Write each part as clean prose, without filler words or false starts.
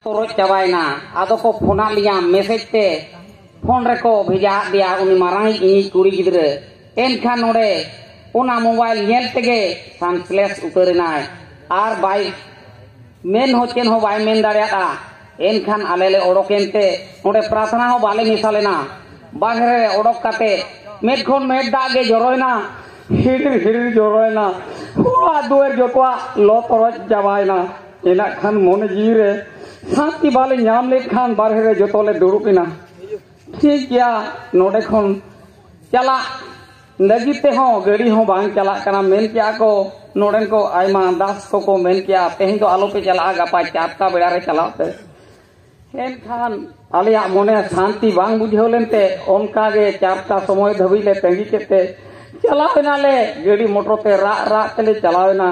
toroj chabaina ado ko phona liya message te phone reko bheja dia uni marang ini kuri gidre enkhan node ona mobile nyel tege translate utarina ar bai men hochen ho bai men dareata enkhan alele odokente node prarthana ho bale misalena bahre odok kate med khon med dage joroina hirir joroina hoa duer jotwa lo toroj chabaina ena khan mone jire शांति वाले नाम ले खान बाहर जोतोले दुरुपिना ठीक गया नोडे खन चला लगीते हो गड़ी हो बांग चला कना मेन क्या को नोडन को आयमा दास को मेन क्या तेहिं तो आलो पे चला गपा चारटा बेड़ा रे चलाते हेन खान आलिया मोने शांति बांग बुझेव लेनते ओनका गे चारटा समय धबी ले तंगी केते चलावेना ले गड़ी मोटर ते रा तेले चलावेना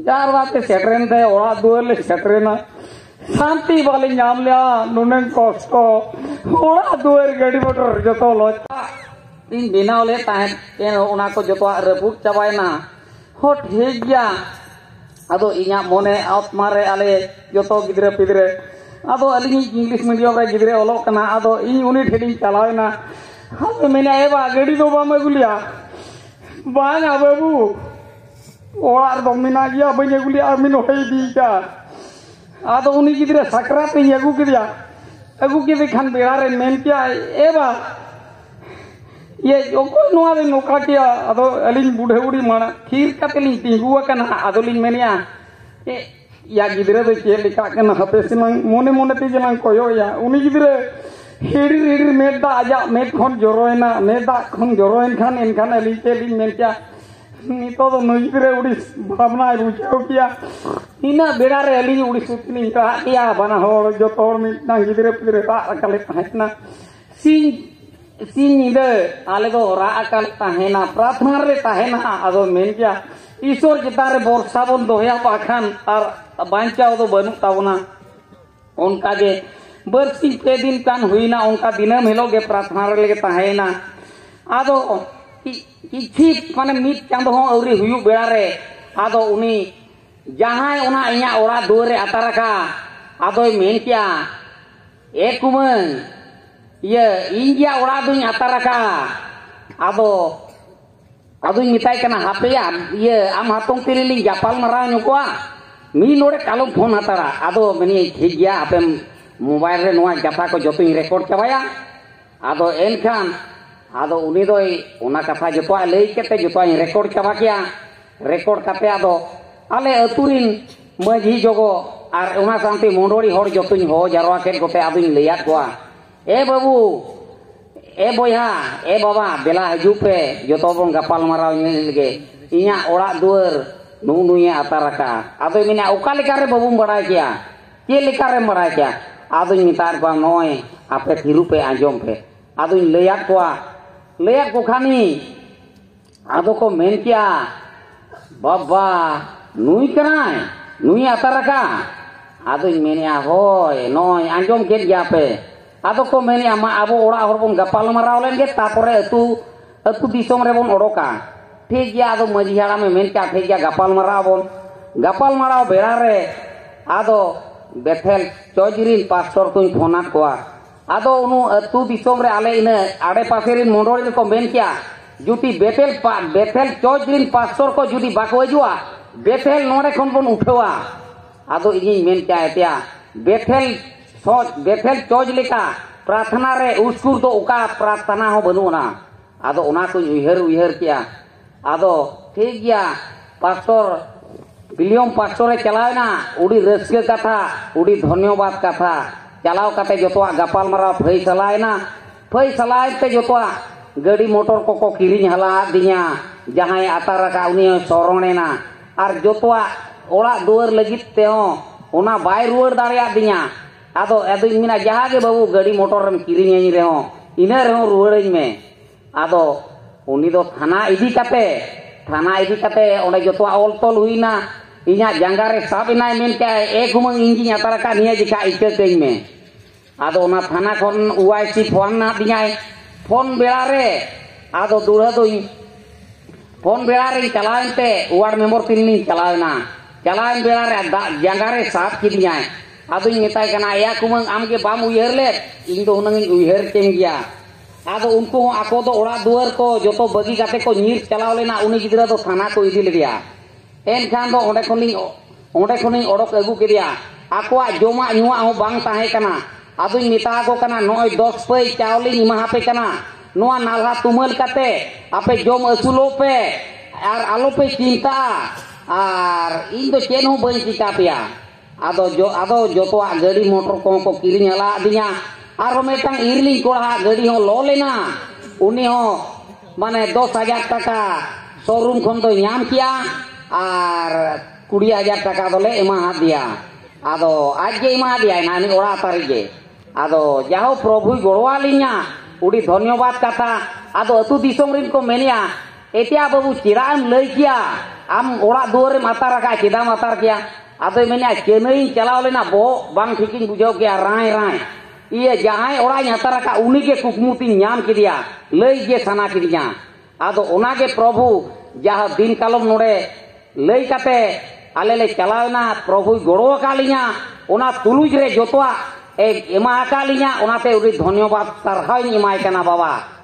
जार बाते सेटरेन ते ओड़ा दुएर ले सेटरेना शांति वाले नाम लिया नुने कष्ट ओड़ा दुएर गड़ी मोटर जतो लोचा इन बिना ले ताहे एन ओना को जतो रपुट चाबायना हो ठीक गया अदो इया मोने आत्मा रे आले जतो गिदरे पिदरे अदो अलिनी इंग्लिश मीडियम रे गिदरे ओलो कना अदो इन उनी ठेडिंग चलावेना हम मेने एबा गड़ी दो बामे गुलिया बाना बाबू ओड़ा दोमिना गया बने गुलिया अमिनो हे दीका आदो उनी गिदरे सकरात नहीं अगू के खान बेड़ा रे मेन क्या एबा ये ओको नोआ दे नोका किया आदो अलिन बुढ़े बुढ़ी माना खीर कतलिन तिंगुआ कना आदो लिन मेनिया ए या गिदरे दे के लिखा कना हपे सिलंग मोने मोने ते जलांग कोयो या उनी गिदरे हिड़ी मेदा आजा मेद खन जरोयना मेदा खन जरोयन खान एनखान अलिन ते लिन मेन क्या नितो तो नजरे उड़ी भावना रुचो किया इना बेड़ा रे अली उड़ी सुतनी का किया बना हो जो तोड़ मिटना गिदरे पिदरे रा अकले ताहेना सीन इदे आले दो रा अकले ताहेना प्रार्थना रे ताहेना आदो मेन क्या ईश्वर चिता रे बरसा बन दोया पाखान और बांचाओ दो बनु तावना उनका जे बरसी पे दिन कान हुईना उनका दिनम हेलोगे प्रार्थना रे लेके ताहेना आदो किछि माने मिट चांद हो औरी हुयु बेड़ा रे आदो उनी जहां उना इया ओड़ा दुआर रे आतारका आदो मेन क्या ए कुमन ये इंडिया ओड़ा दुई आतारका आदो मिताई कना हापेया ये आम हातों तिलिलिंग जापाल मरा नुकोआ मी नोडे कालो फोन हातारा आदो मेनी ठीक गया आपे मोबाइल रे नोआ कथा को जतोई रिकॉर्ड चाबाया आदो एनखान आदो उनी दोई उना कथा जतोआ लई केते जतोआ रिकॉर्ड चाबा किया रिकॉर्ड काते आदो आले अतुरिन मजी जोगो आर उना सांति मोंडोरी होड़ जतोई हो जारवा केट गोते आदुई लैयात कोआ ए बाबू ए बोया ए बाबा बेला हजू पे जतो बोन गपाल माराव निलगे इया ओड़ा दुआर नुनुए आतारका आदो मिना ओका लेका रे बाबू बड़ाय किया के लेका रे बड़ाय किया आदुई मितार को नोय आपे थिरु पे आंजम पे आदुई लैयात को खानी आदो को मेन किया बाबा नुई कराय नुई आतारका आदो मेनिया होय नोय आंजम के गया पे आदो को मेनिया मा आबो ओड़ा हर बोन गपाल माराव लेंगे तापरे अतु दिसोम रे बोन ओडोका ठीक गया आदो मजी हाड़ा में मेन क्या ठीक गया गपाल माराव बेड़ा रे आदो बेथेल चौजरिन पास्टर तुई फोना कोआ आदो उनु अतु दिसोम रे आले इन आड़े पासेरिन मोंडोरी को मेन क्या जुटी बेथेल चौजरिन पास्टर को जुटी बाको हजुआ बेथेल नोडे खन बोन उठवा आदो इनी मेन क्या एतिया बेथेल चौज लेका प्रार्थना रे उसकुर तो उका प्रार्थना हो बनुना आदो उना को उयहर किया आदो ठीक गया पास्टर बिलियम पास्टर रे चलावना उड़ी रस्के कथा उड़ी धन्यवाद कथा चलाव काते जतवा गपाल मारा फैसलाते जतवा गाड़ी मोटर को किरिंग हला दिया जहां आतारका उनी सरणेना और जतवा ओड़ा दुआर लगित ते हो ओना बाय रुआर दाड़िया दिया आदो एदो मिना जहां के बाबू गाड़ी मोटर रम किरिंग रे हो इने रे हो रुआरኝ में आदो उनी दो थाना इदी काते ओंडे जतवा ऑल तोल हुईना इया जंगा रे साबिना मेन के एक घुमंग इंजी आतारका निया जिका इके कई में आदो ओना थाना खन उआईसी फोन ना दिया फोन बेड़ा रे आदो दुड़ा दो फोन बेड़ा रे चलावते वार्ड मेंबर तिन चलावना चलावन बेड़ा रे जंगा रे साफ की दिया aduh ngetai kana ya kumang amge bam uyer le ing do hunang uyer ceng gya ado unku ako do ora duar ko joto bagi kate ko nyir chalao lena uni gidra do thana ko idi le dia en khan do onde khoni odok agu ke dia akwa joma nyua ho bang tahe kana aduh mita ko kana noi 10 pai chauli ima hape kana noa nalha tumal kate ape jom asulo pe ar alo pe cinta ar indo chen ho bain cinta pia ado joto gadi motor ko kiring ala adinya ar metang irling kola gadi ho lo lena uni ho mane 10,000 taka showroom khon do nyam kia ar 20,000 taka dole ema dia ado ajge ema dia nani ora tarige ado jaho prabhu gorwalinya udi dhanyabad kata ado atu disong rin ko menia etia babu ciraan lei kia am ora duare mata raka cida matar kia ado menia chenai chalao lena bo bang thiking bujau kia rai iya jahai ora nyata raka uni ke kukmuti nyam kidia lei ge sana kidinya ado ona ge prabhu jah din kalom nore lei kate alele chalao na prabhu goro kalinya ona tuluj re jotwa ema kalinya onate uri dhanyabad sarhai emai kana baba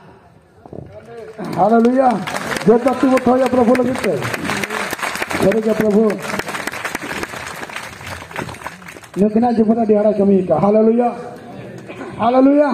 hallelujah जो तत्व उठाया प्रभु लगते करेगा प्रभु निकना जीवन दिहाड़ा कमी का hallelujah hallelujah